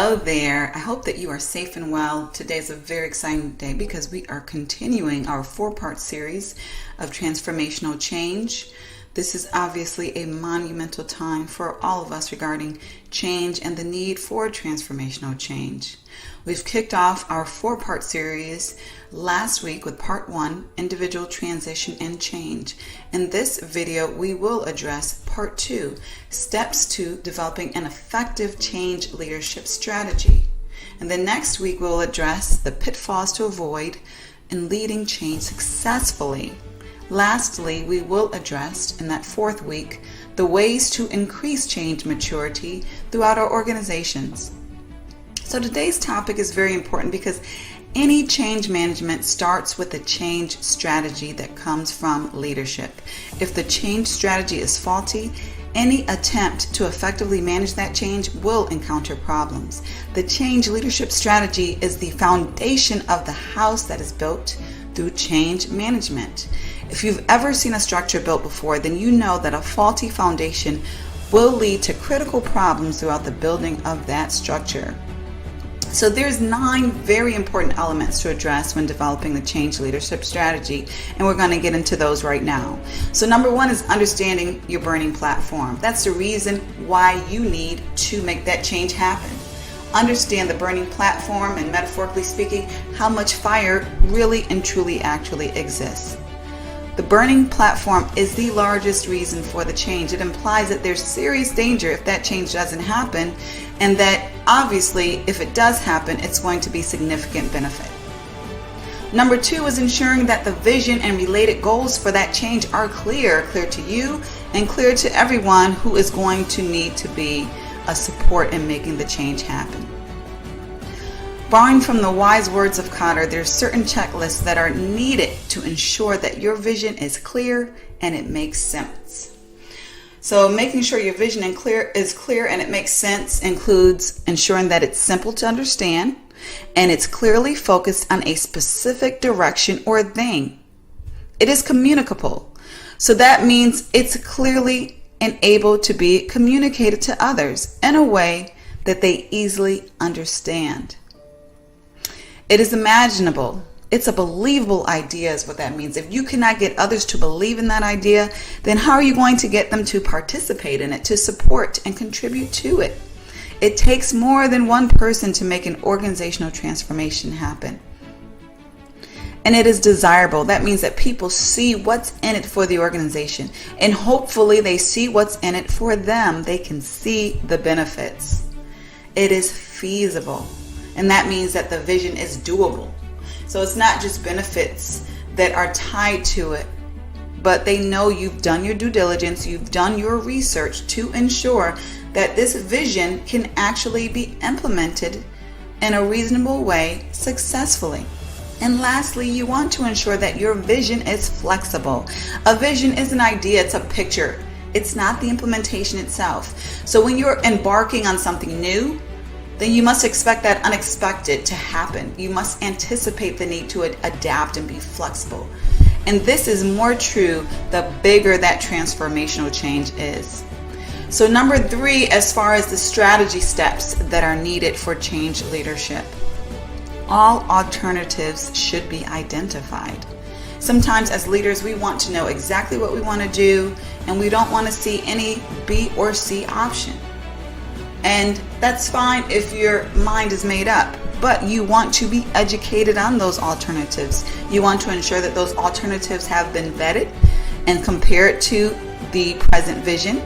Hello there. I hope that you are safe and well. Today is a very exciting day because we are continuing our 4-part series of transformational change. This is obviously a monumental time for all of us regarding change and the need for transformational change. We've kicked off our 4-part series last week with part 1, individual transition and change. In this video, we will address part 2, steps to developing an effective change leadership strategy. And then next week, we'll address the pitfalls to avoid in leading change successfully. Lastly, we will address in that 4th week the ways to increase change maturity throughout our organizations. So today's topic is very important because any change management starts with a change strategy that comes from leadership. If the change strategy is faulty, any attempt to effectively manage that change will encounter problems. The change leadership strategy is the foundation of the house that is built through change management. If you've ever seen a structure built before, then you know that a faulty foundation will lead to critical problems throughout the building of that structure. So there's 9 very important elements to address when developing the change leadership strategy, and we're going to get into those right now. So number 1 is understanding your burning platform. That's the reason why you need to make that change happen. Understand the burning platform and, metaphorically speaking, how much fire really and truly actually exists. The burning platform is the largest reason for the change. It implies that there's serious danger if that change doesn't happen, and that obviously if it does happen, it's going to be significant benefit. Number 2 is ensuring that the vision and related goals for that change are clear to you and clear to everyone who is going to need to be a support in making the change happen. Borrowing from the wise words of Kotter, there are certain checklists that are needed to ensure that your vision is clear and it makes sense. So making sure your vision is clear and it makes sense includes ensuring that it's simple to understand and it's clearly focused on a specific direction or thing. It is communicable. So that means it's clearly and able to be communicated to others in a way that they easily understand. It is imaginable. It's a believable idea is what that means. If you cannot get others to believe in that idea, then how are you going to get them to participate in it, to support and contribute to it? It takes more than one person to make an organizational transformation happen. And it is desirable. That means that people see what's in it for the organization. And hopefully they see what's in it for them. They can see the benefits. It is feasible. And that means that the vision is doable. So it's not just benefits that are tied to it, but they know you've done your due diligence, you've done your research to ensure that this vision can actually be implemented in a reasonable way successfully. And lastly, you want to ensure that your vision is flexible. A vision is an idea, it's a picture. It's not the implementation itself. So when you're embarking on something new, then you must expect that unexpected to happen. You must anticipate the need to adapt and be flexible. And this is more true the bigger that transformational change is. So number 3, as far as the strategy steps that are needed for change leadership, all alternatives should be identified. Sometimes as leaders, we want to know exactly what we want to do, and we don't want to see any B or C option. And that's fine if your mind is made up, but you want to be educated on those alternatives. You want to ensure that those alternatives have been vetted and compared to the present vision,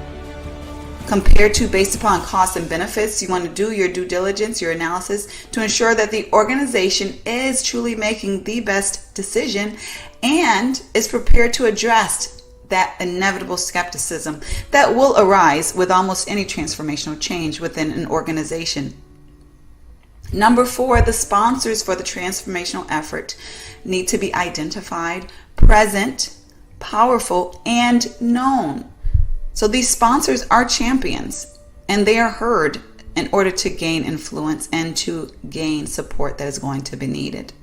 compared to based upon costs and benefits. You want to do your due diligence, your analysis to ensure that the organization is truly making the best decision and is prepared to address that inevitable skepticism that will arise with almost any transformational change within an organization. Number 4, the sponsors for the transformational effort need to be identified, present, powerful, and known. So these sponsors are champions, and they are heard in order to gain influence and to gain support that is going to be needed.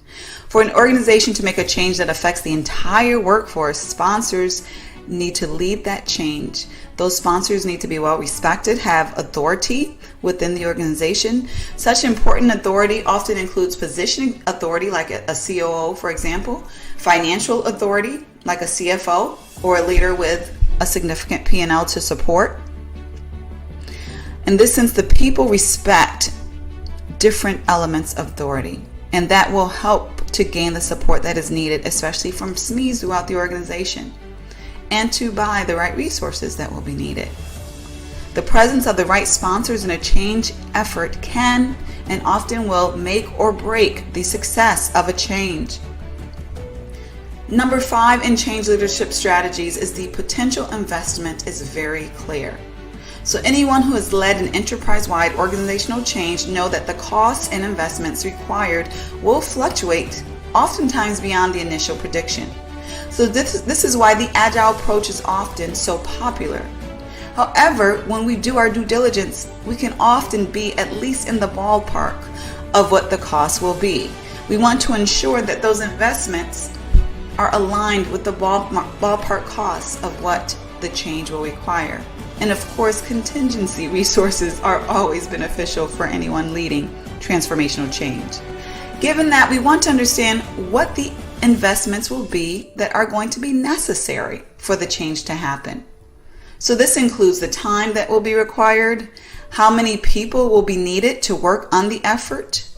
For an organization to make a change that affects the entire workforce, sponsors need to lead that change. Those sponsors need to be well respected, have authority within the organization. Such important authority often includes positioning authority, like a COO, for example, financial authority, like a CFO, or a leader with a significant P&L to support. In this sense, the people respect different elements of authority, and that will help to gain the support that is needed, especially from SMEs throughout the organization, and to buy the right resources that will be needed. The presence of the right sponsors in a change effort can and often will make or break the success of a change. Number 5 in change leadership strategies is the potential investment is very clear. So anyone who has led an enterprise-wide organizational change know that the costs and investments required will fluctuate, oftentimes beyond the initial prediction. So this is why the agile approach is often so popular. However, when we do our due diligence, we can often be at least in the ballpark of what the cost will be. We want to ensure that those investments are aligned with the ballpark costs of what the change will require. And of course, contingency resources are always beneficial for anyone leading transformational change. Given that, we want to understand what the investments will be that are going to be necessary for the change to happen. So this includes the time that will be required, how many people will be needed to work on the effort,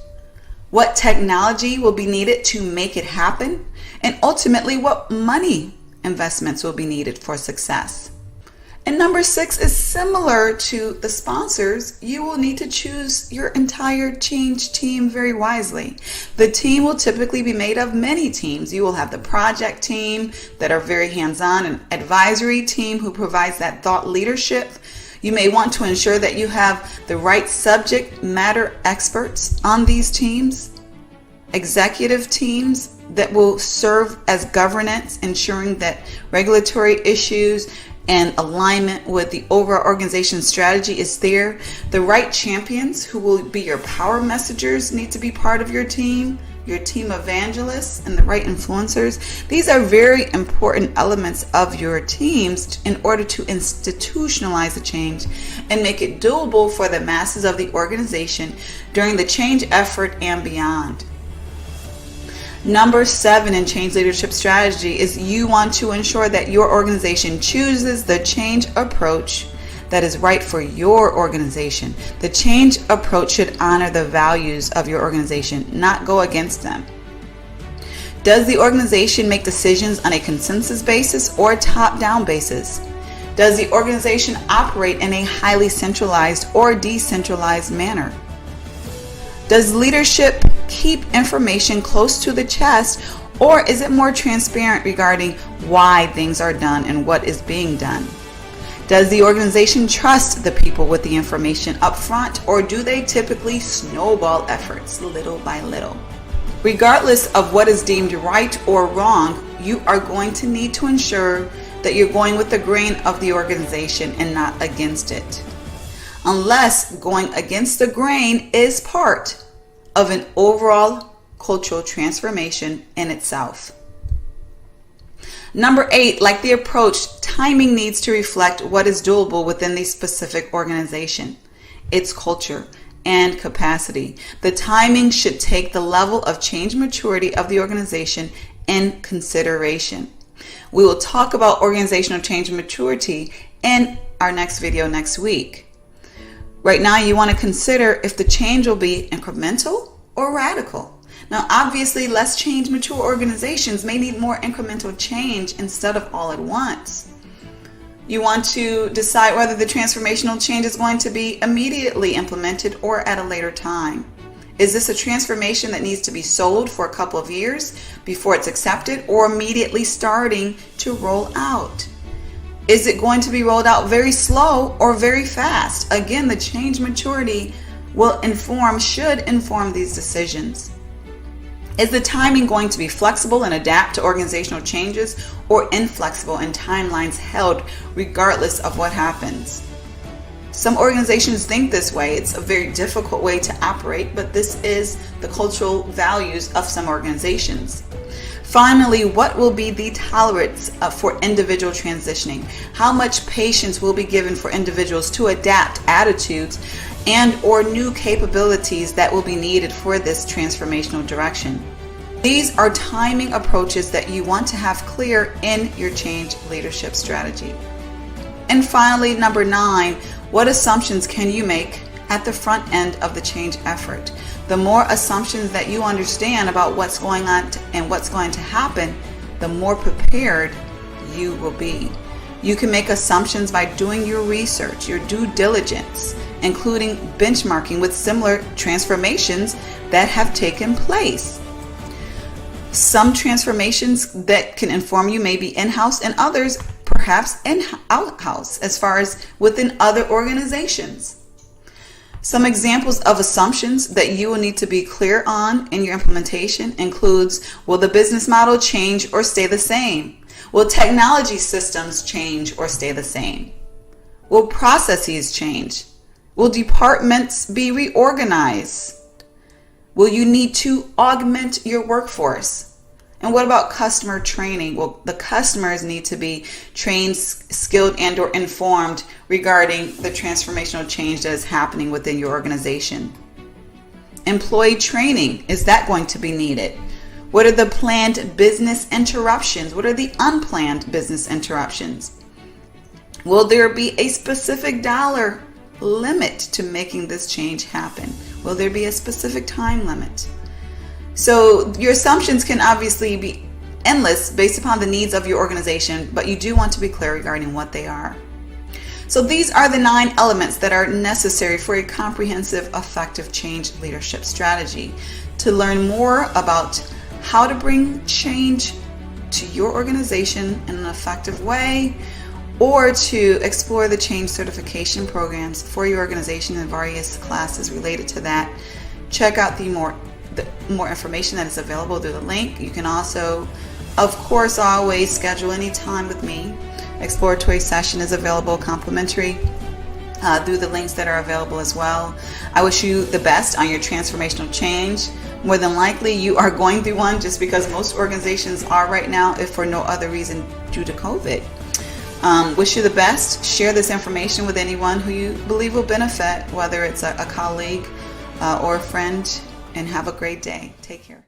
what technology will be needed to make it happen, and ultimately what money investments will be needed for success. And number 6 is similar to the sponsors. You will need to choose your entire change team very wisely. The team will typically be made of many teams. You will have the project team that are very hands-on, an advisory team who provides that thought leadership. You may want to ensure that you have the right subject matter experts on these teams, executive teams that will serve as governance, ensuring that regulatory issues and alignment with the overall organization strategy is there. The right champions who will be your power messengers need to be part of your team evangelists, and the right influencers. These are very important elements of your teams in order to institutionalize the change and make it doable for the masses of the organization during the change effort and beyond. Number 7 in change leadership strategy is you want to ensure that your organization chooses the change approach that is right for your organization. The change approach should honor the values of your organization, not go against them. Does the organization make decisions on a consensus basis or top-down basis? Does the organization operate in a highly centralized or decentralized manner? Does leadership keep information close to the chest, or is it more transparent regarding why things are done and what is being done? Does the organization trust the people with the information up front, or do they typically snowball efforts little by little? Regardless of what is deemed right or wrong, you are going to need to ensure that you're going with the grain of the organization and not against it, unless going against the grain is part of an overall cultural transformation in itself. Number 8, like the approach, timing needs to reflect what is doable within the specific organization, its culture, and capacity. The timing should take the level of change maturity of the organization in consideration. We will talk about organizational change maturity in our next video next week. Right now, you want to consider if the change will be incremental or radical. Now, obviously, less change mature organizations may need more incremental change instead of all at once. You want to decide whether the transformational change is going to be immediately implemented or at a later time. Is this a transformation that needs to be sold for a couple of years before it's accepted, or immediately starting to roll out? Is it going to be rolled out very slow or very fast? Again, the change maturity should inform these decisions. Is the timing going to be flexible and adapt to organizational changes, or inflexible and timelines held regardless of what happens? Some organizations think this way. It's a very difficult way to operate, but this is the cultural values of some organizations. Finally, what will be the tolerance for individual transitioning? How much patience will be given for individuals to adapt attitudes and or new capabilities that will be needed for this transformational direction? These are timing approaches that you want to have clear in your change leadership strategy. And finally, number 9, what assumptions can you make at the front end of the change effort? The more assumptions that you understand about what's going on and what's going to happen, the more prepared you will be. You can make assumptions by doing your research, your due diligence, including benchmarking with similar transformations that have taken place. Some transformations that can inform you may be in-house and others perhaps out-house as far as within other organizations. Some examples of assumptions that you will need to be clear on in your implementation includes, will the business model change or stay the same? Will technology systems change or stay the same? Will processes change? Will departments be reorganized? Will you need to augment your workforce? And what about customer training? Well, the customers need to be trained, skilled, and or informed regarding the transformational change that is happening within your organization. Employee training, is that going to be needed? What are the planned business interruptions? What are the unplanned business interruptions? Will there be a specific dollar limit to making this change happen? Will there be a specific time limit? So your assumptions can obviously be endless based upon the needs of your organization, but you do want to be clear regarding what they are. So these are the 9 elements that are necessary for a comprehensive, effective change leadership strategy. To learn more about how to bring change to your organization in an effective way, or to explore the change certification programs for your organization and various classes related to that, check out the more information that is available through the link. You can also, of course, always schedule any time with me. Exploratory session is available complimentary through the links that are available as well. I wish you the best on your transformational change. More than likely you are going through one, just because most organizations are right now, if for no other reason due to COVID. Wish you the best. Share this information with anyone who you believe will benefit, whether it's a colleague or a friend, and have a great day. Take care.